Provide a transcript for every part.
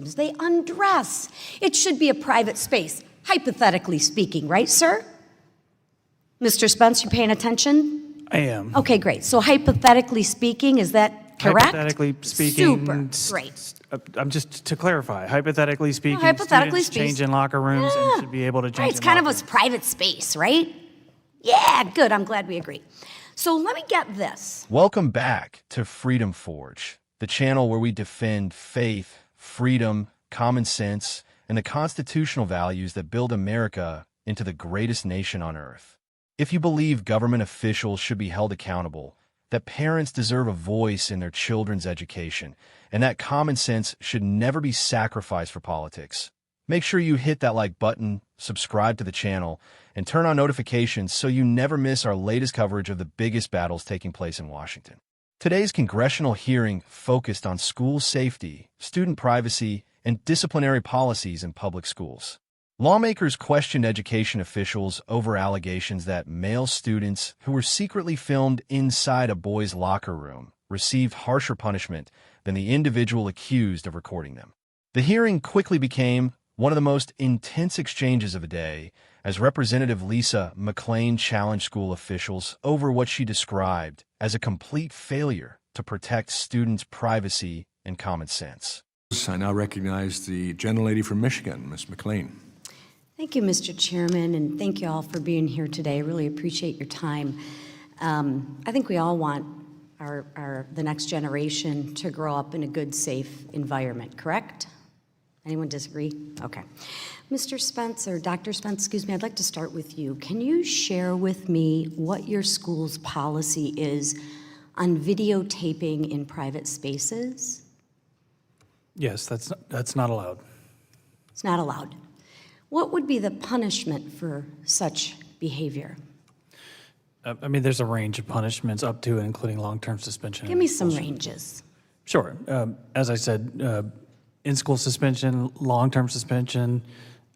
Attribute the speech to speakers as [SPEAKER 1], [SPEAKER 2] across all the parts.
[SPEAKER 1] rooms. They undress. It should be a private space, hypothetically speaking, right, sir? Mr. Spence, you paying attention?
[SPEAKER 2] I am.
[SPEAKER 1] Okay, great. So hypothetically speaking, is that correct?
[SPEAKER 2] Hypothetically speaking,
[SPEAKER 1] super great.
[SPEAKER 2] I'm just to clarify. Hypothetically speaking,
[SPEAKER 1] hypothetically
[SPEAKER 2] students change in locker rooms and should be able to change.
[SPEAKER 1] Right, it's kind of a private space, right? Yeah, good. I'm glad we agree. So let me get this.
[SPEAKER 3] Welcome back to Freedom Forge, the channel where we defend faith, freedom, common sense, and the constitutional values that build America into the greatest nation on earth. If you believe government officials should be held accountable, that parents deserve a voice in their children's education, and that common sense should never be sacrificed for politics, make sure you hit that like button, subscribe to the channel, and turn on notifications so you never miss our latest coverage of the biggest battles taking place in Washington. Today's congressional hearing focused on school safety, student privacy, and disciplinary policies in public schools. Lawmakers questioned education officials over allegations that male students who were secretly filmed inside a boys' locker room received harsher punishment than the individual accused of recording them. The hearing quickly became one of the most intense exchanges of the day as Representative Lisa McClain challenged school officials over what she described as a complete failure to protect students' privacy and common sense.
[SPEAKER 4] I now recognize the gentlelady from Michigan, Ms. McClain.
[SPEAKER 1] Thank you, Mr. Chairman, and thank you all for being here today. I really appreciate your time. I think we all want the next generation to grow up in a good, safe environment, correct? Anyone disagree? Okay. Mr. Spence, or Dr. Spence, excuse me, I'd like to start with you. Can you share with me what your school's policy is on videotaping in private spaces?
[SPEAKER 2] Yes, that's not allowed.
[SPEAKER 1] It's not allowed. What would be the punishment for such behavior?
[SPEAKER 2] I mean, there's a range of punishments up to and including long-term suspension.
[SPEAKER 1] Give me some ranges.
[SPEAKER 2] Sure. As I said, in-school suspension, long-term suspension,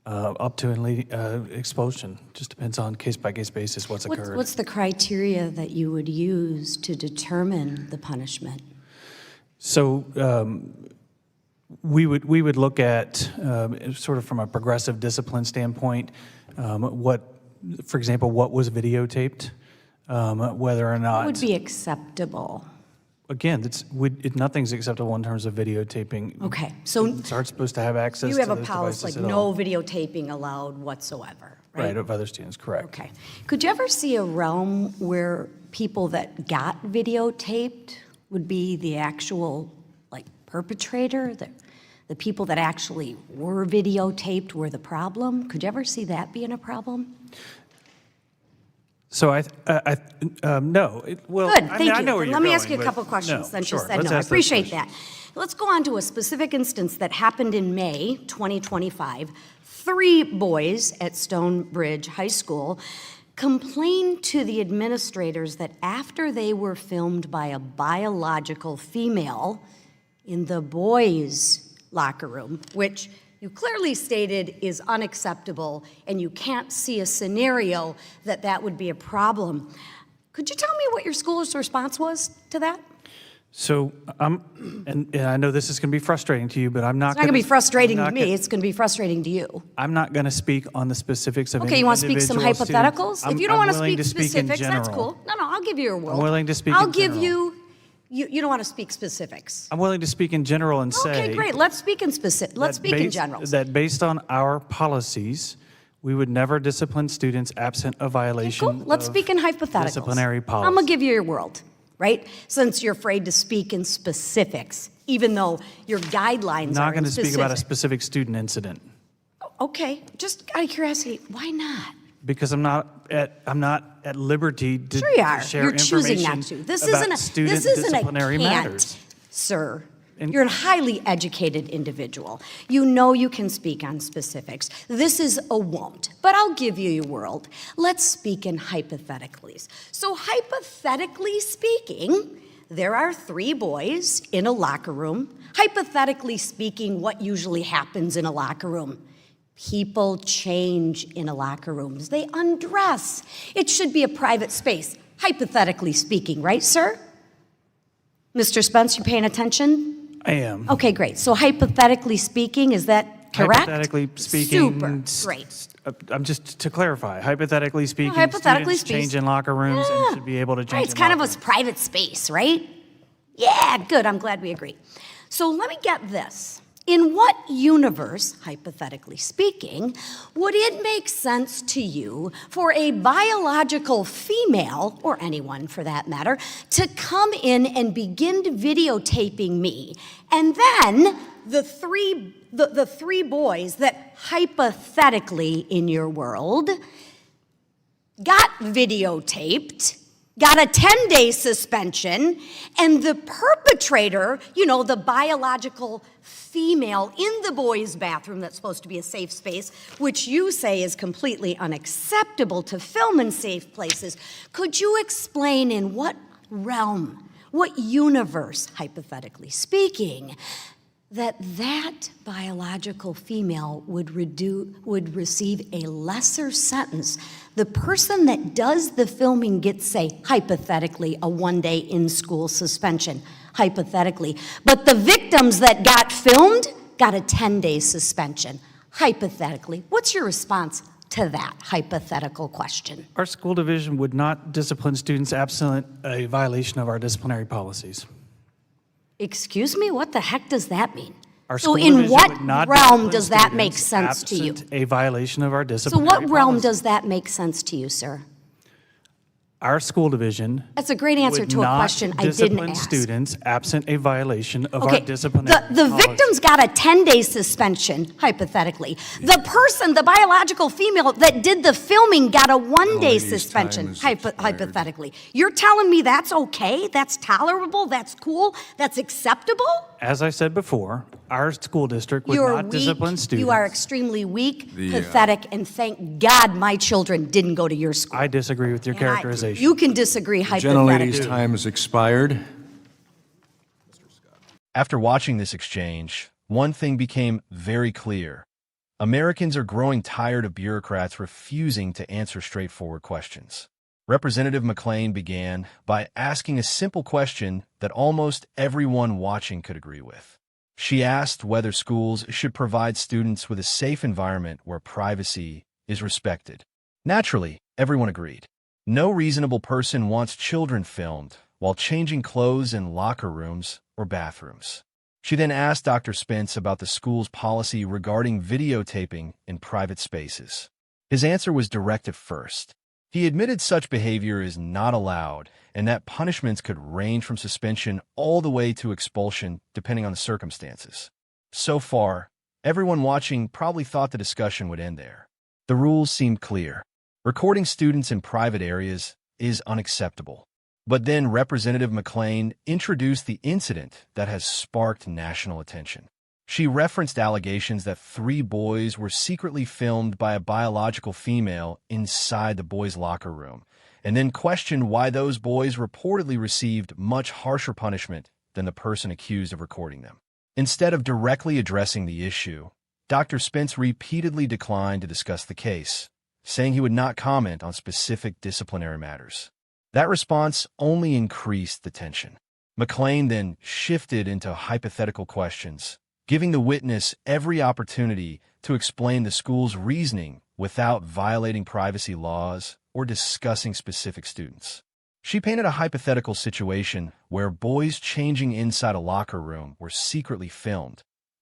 [SPEAKER 2] up to and expulsion. Just depends on case-by-case basis what's occurred.
[SPEAKER 1] What's the criteria that you would use to determine the punishment?
[SPEAKER 2] So we would look at sort of from a progressive discipline standpoint, for example, what was videotaped, whether or not.
[SPEAKER 1] What would be acceptable?
[SPEAKER 2] Again, nothing's acceptable in terms of videotaping.
[SPEAKER 1] Okay, so
[SPEAKER 2] students aren't supposed to have access.
[SPEAKER 1] You have
[SPEAKER 2] to
[SPEAKER 1] a
[SPEAKER 2] those
[SPEAKER 1] policy
[SPEAKER 2] devices
[SPEAKER 1] like
[SPEAKER 2] at
[SPEAKER 1] no
[SPEAKER 2] all.
[SPEAKER 1] videotaping allowed whatsoever, right?
[SPEAKER 2] Right, of other students, correct.
[SPEAKER 1] Okay. Could you ever see a realm where people that got videotaped would be the actual perpetrator, the people that actually were videotaped were the problem? Could you ever see that being a problem?
[SPEAKER 2] So no.
[SPEAKER 1] Good, thank you.
[SPEAKER 2] I know where you're
[SPEAKER 1] Let me
[SPEAKER 2] going,
[SPEAKER 1] ask you a
[SPEAKER 2] but
[SPEAKER 1] couple questions
[SPEAKER 2] no,
[SPEAKER 1] since
[SPEAKER 2] sure.
[SPEAKER 1] you said
[SPEAKER 2] Let's
[SPEAKER 1] no. I
[SPEAKER 2] ask those
[SPEAKER 1] appreciate
[SPEAKER 2] questions.
[SPEAKER 1] that. Let's go on to a specific instance that happened in May 2025. 3 boys at Stonebridge High School complained to the administrators that after they were filmed by a biological female in the boys' locker room, which you clearly stated is unacceptable, and you can't see a scenario that would be a problem. Could you tell me what your school's response was to that?
[SPEAKER 2] So, and I know this is going to be frustrating to you, but I'm not.
[SPEAKER 1] It's not going to be frustrating to me. It's going to be frustrating to you.
[SPEAKER 2] I'm not going to speak on the specifics of.
[SPEAKER 1] Okay, you want to speak some hypotheticals? If you don't want to speak
[SPEAKER 2] in
[SPEAKER 1] specifics, that's
[SPEAKER 2] general.
[SPEAKER 1] cool. No, I'll give you your world.
[SPEAKER 2] I'm willing to speak.
[SPEAKER 1] I'll
[SPEAKER 2] in
[SPEAKER 1] give
[SPEAKER 2] general.
[SPEAKER 1] you don't want to speak specifics.
[SPEAKER 2] I'm willing to speak in general and say.
[SPEAKER 1] Okay, great. Let's speak in specific. Let's speak in general.
[SPEAKER 2] That based on our policies, we would never discipline students absent a violation.
[SPEAKER 1] Okay, cool. Let's speak in hypotheticals.
[SPEAKER 2] Disciplinary policy.
[SPEAKER 1] I'm gonna give you your world, right? Since you're afraid to speak in specifics, even though your guidelines
[SPEAKER 2] I'm
[SPEAKER 1] are
[SPEAKER 2] not going to speak about a
[SPEAKER 1] specific.
[SPEAKER 2] specific student incident.
[SPEAKER 1] Okay, just out of curiosity, why not?
[SPEAKER 2] Because I'm not at liberty to,
[SPEAKER 1] Sure you are.
[SPEAKER 2] to share
[SPEAKER 1] You're choosing
[SPEAKER 2] information
[SPEAKER 1] not to. This
[SPEAKER 2] about
[SPEAKER 1] isn't a
[SPEAKER 2] student
[SPEAKER 1] this isn't
[SPEAKER 2] disciplinary
[SPEAKER 1] a can't,
[SPEAKER 2] matters.
[SPEAKER 1] sir. You're a highly educated individual. You know you can speak on specifics. This is a won't, but I'll give you your world. Let's speak in hypotheticals. So hypothetically speaking, there are 3 boys in a locker room. Hypothetically speaking, what usually happens in a locker room? People change in a locker room. They undress. It should be a private space, hypothetically speaking, right, sir? Mr. Spence, you paying attention?
[SPEAKER 2] I am.
[SPEAKER 1] Okay, great. So hypothetically speaking, is that correct?
[SPEAKER 2] Hypothetically speaking,
[SPEAKER 1] Super, great.
[SPEAKER 2] I'm just to clarify. Hypothetically speaking,
[SPEAKER 1] hypothetically
[SPEAKER 2] students change in locker rooms and should be able to change.
[SPEAKER 1] Right, it's
[SPEAKER 2] in
[SPEAKER 1] kind of
[SPEAKER 2] locker
[SPEAKER 1] a private space, right? Yeah, good. I'm glad we agree. So let me get this. In what universe, hypothetically speaking, would it make sense to you for a biological female, or anyone for that matter, to come in and begin videotaping me, and then the three boys that hypothetically in your world got videotaped, got a 10-day suspension, and the perpetrator, the biological female in the boys' bathroom that's supposed to be a safe space, which you say is completely unacceptable to film in safe places, could you explain in what realm, what universe, hypothetically speaking, that biological female would receive a lesser sentence? The person that does the filming gets, say, hypothetically, a 1-day in-school suspension, hypothetically. But the victims that got filmed got a 10-day suspension, hypothetically. What's your response to that hypothetical question?
[SPEAKER 2] Our school division would not discipline students absent a violation of our disciplinary policies.
[SPEAKER 1] Excuse me, what the heck does that mean?
[SPEAKER 2] Our
[SPEAKER 1] So
[SPEAKER 2] school
[SPEAKER 1] in
[SPEAKER 2] division
[SPEAKER 1] what
[SPEAKER 2] would not
[SPEAKER 1] realm
[SPEAKER 2] discipline
[SPEAKER 1] does that make
[SPEAKER 2] students
[SPEAKER 1] sense to you?
[SPEAKER 2] absent a violation of our
[SPEAKER 1] So
[SPEAKER 2] disciplinary
[SPEAKER 1] what realm
[SPEAKER 2] policies.
[SPEAKER 1] does that make sense to you, sir?
[SPEAKER 2] Our school division
[SPEAKER 1] That's a great answer
[SPEAKER 2] would
[SPEAKER 1] to a
[SPEAKER 2] not
[SPEAKER 1] question I didn't
[SPEAKER 2] discipline
[SPEAKER 1] ask.
[SPEAKER 2] students absent a violation of our
[SPEAKER 1] Okay,
[SPEAKER 2] disciplinary
[SPEAKER 1] the
[SPEAKER 2] policies.
[SPEAKER 1] victims got a 10-day suspension, hypothetically. The person, the biological female that did the filming got a 1-day
[SPEAKER 4] lady's
[SPEAKER 1] suspension,
[SPEAKER 4] time is expired.
[SPEAKER 1] hypothetically. You're telling me that's okay? That's tolerable? That's cool? That's acceptable?
[SPEAKER 2] As I said before, our school district would
[SPEAKER 1] You're
[SPEAKER 2] not discipline
[SPEAKER 1] weak,
[SPEAKER 2] students.
[SPEAKER 1] you are extremely weak,
[SPEAKER 4] The,
[SPEAKER 1] pathetic, and thank God my children didn't go to your school.
[SPEAKER 2] I disagree with your
[SPEAKER 1] And I-
[SPEAKER 2] characterization.
[SPEAKER 1] You can disagree
[SPEAKER 4] Gentlelady's
[SPEAKER 1] hypothetically.
[SPEAKER 4] time has expired.
[SPEAKER 3] After watching this exchange, one thing became very clear. Americans are growing tired of bureaucrats refusing to answer straightforward questions. Representative McClain began by asking a simple question that almost everyone watching could agree with. She asked whether schools should provide students with a safe environment where privacy is respected. Naturally, everyone agreed. No reasonable person wants children filmed while changing clothes in locker rooms or bathrooms. She then asked Dr. Spence about the school's policy regarding videotaping in private spaces. His answer was direct at first. He admitted such behavior is not allowed and that punishments could range from suspension all the way to expulsion depending on the circumstances. So far, everyone watching probably thought the discussion would end there. The rules seemed clear. Recording students in private areas is unacceptable. But then Representative McClain introduced the incident that has sparked national attention. She referenced allegations that 3 boys were secretly filmed by a biological female inside the boys' locker room, and then questioned why those boys reportedly received much harsher punishment than the person accused of recording them. Instead of directly addressing the issue, Dr. Spence repeatedly declined to discuss the case, saying he would not comment on specific disciplinary matters. That response only increased the tension. McClain then shifted into hypothetical questions, giving the witness every opportunity to explain the school's reasoning without violating privacy laws or discussing specific students. She painted a hypothetical situation where boys changing inside a locker room were secretly filmed,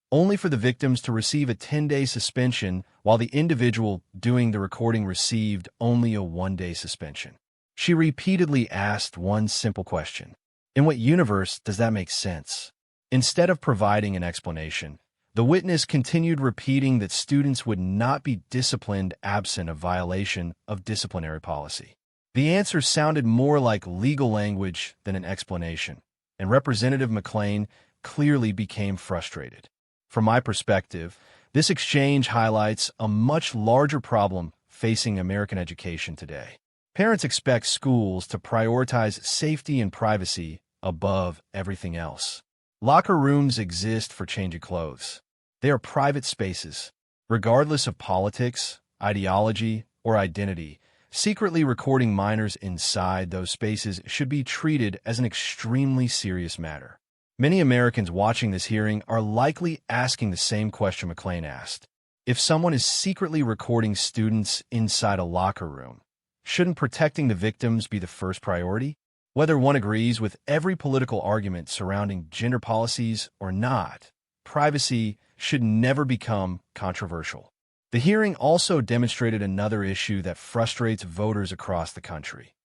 [SPEAKER 3] only for the victims to receive a 10-day suspension while the individual doing the recording received only a 1-day suspension. She repeatedly asked one simple question. In what universe does that make sense? Instead of providing an explanation, the witness continued repeating that students would not be disciplined absent a violation of disciplinary policy. The answer sounded more like legal language than an explanation, and Representative McClain clearly became frustrated. From my perspective, this exchange highlights a much larger problem facing American education today. Parents expect schools to prioritize safety and privacy above everything else. Locker rooms exist for changing clothes. They are private spaces. Regardless of politics, ideology, or identity, secretly recording minors inside those spaces should be treated as an extremely serious matter. Many Americans watching this hearing are likely asking the same question McClain asked. If someone is secretly recording students inside a locker room, shouldn't protecting the victims be the first priority? Whether one agrees with every political argument surrounding gender policies or not, privacy should never become controversial. The hearing also demonstrated another issue that frustrates voters across the country.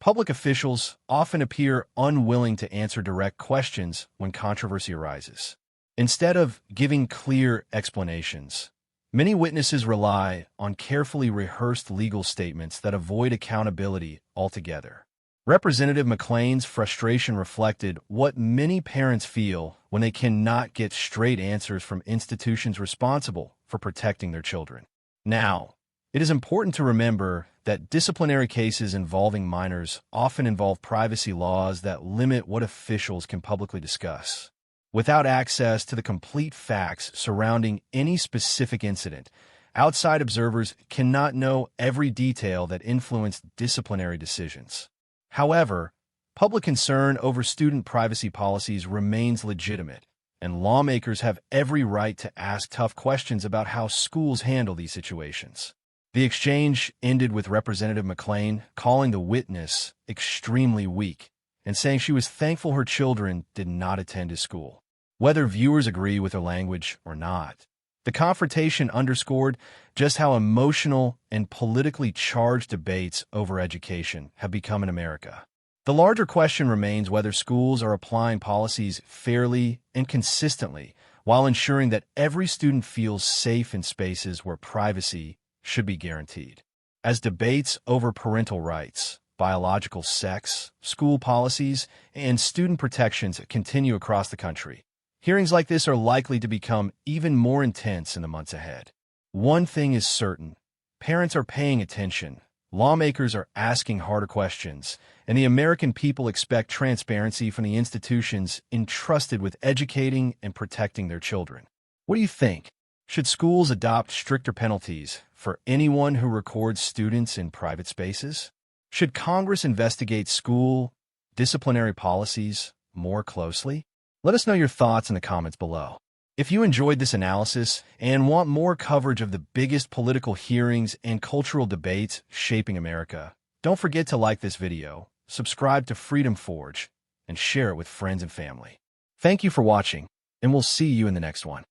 [SPEAKER 3] Public officials often appear unwilling to answer direct questions when controversy arises. Instead of giving clear explanations, many witnesses rely on carefully rehearsed legal statements that avoid accountability altogether. Representative McClain's frustration reflected what many parents feel when they cannot get straight answers from institutions responsible for protecting their children. Now, it is important to remember that disciplinary cases involving minors often involve privacy laws that limit what officials can publicly discuss. Without access to the complete facts surrounding any specific incident, outside observers cannot know every detail that influenced disciplinary decisions. However, public concern over student privacy policies remains legitimate, and lawmakers have every right to ask tough questions about how schools handle these situations. The exchange ended with Representative McClain calling the witness extremely weak and saying she was thankful her children did not attend his school. Whether viewers agree with her language or not, the confrontation underscored just how emotional and politically charged debates over education have become in America. The larger question remains whether schools are applying policies fairly and consistently while ensuring that every student feels safe in spaces where privacy should be guaranteed. As debates over parental rights, biological sex, school policies, and student protections continue across the country, hearings like this are likely to become even more intense in the months ahead. One thing is certain: parents are paying attention, lawmakers are asking harder questions, and the American people expect transparency from the institutions entrusted with educating and protecting their children. What do you think? Should schools adopt stricter penalties for anyone who records students in private spaces? Should Congress investigate school disciplinary policies more closely? Let us know your thoughts in the comments below. If you enjoyed this analysis and want more coverage of the biggest political hearings and cultural debates shaping America, don't forget to like this video, subscribe to Freedom Forge, and share it with friends and family. Thank you for watching, and we'll see you in the next one.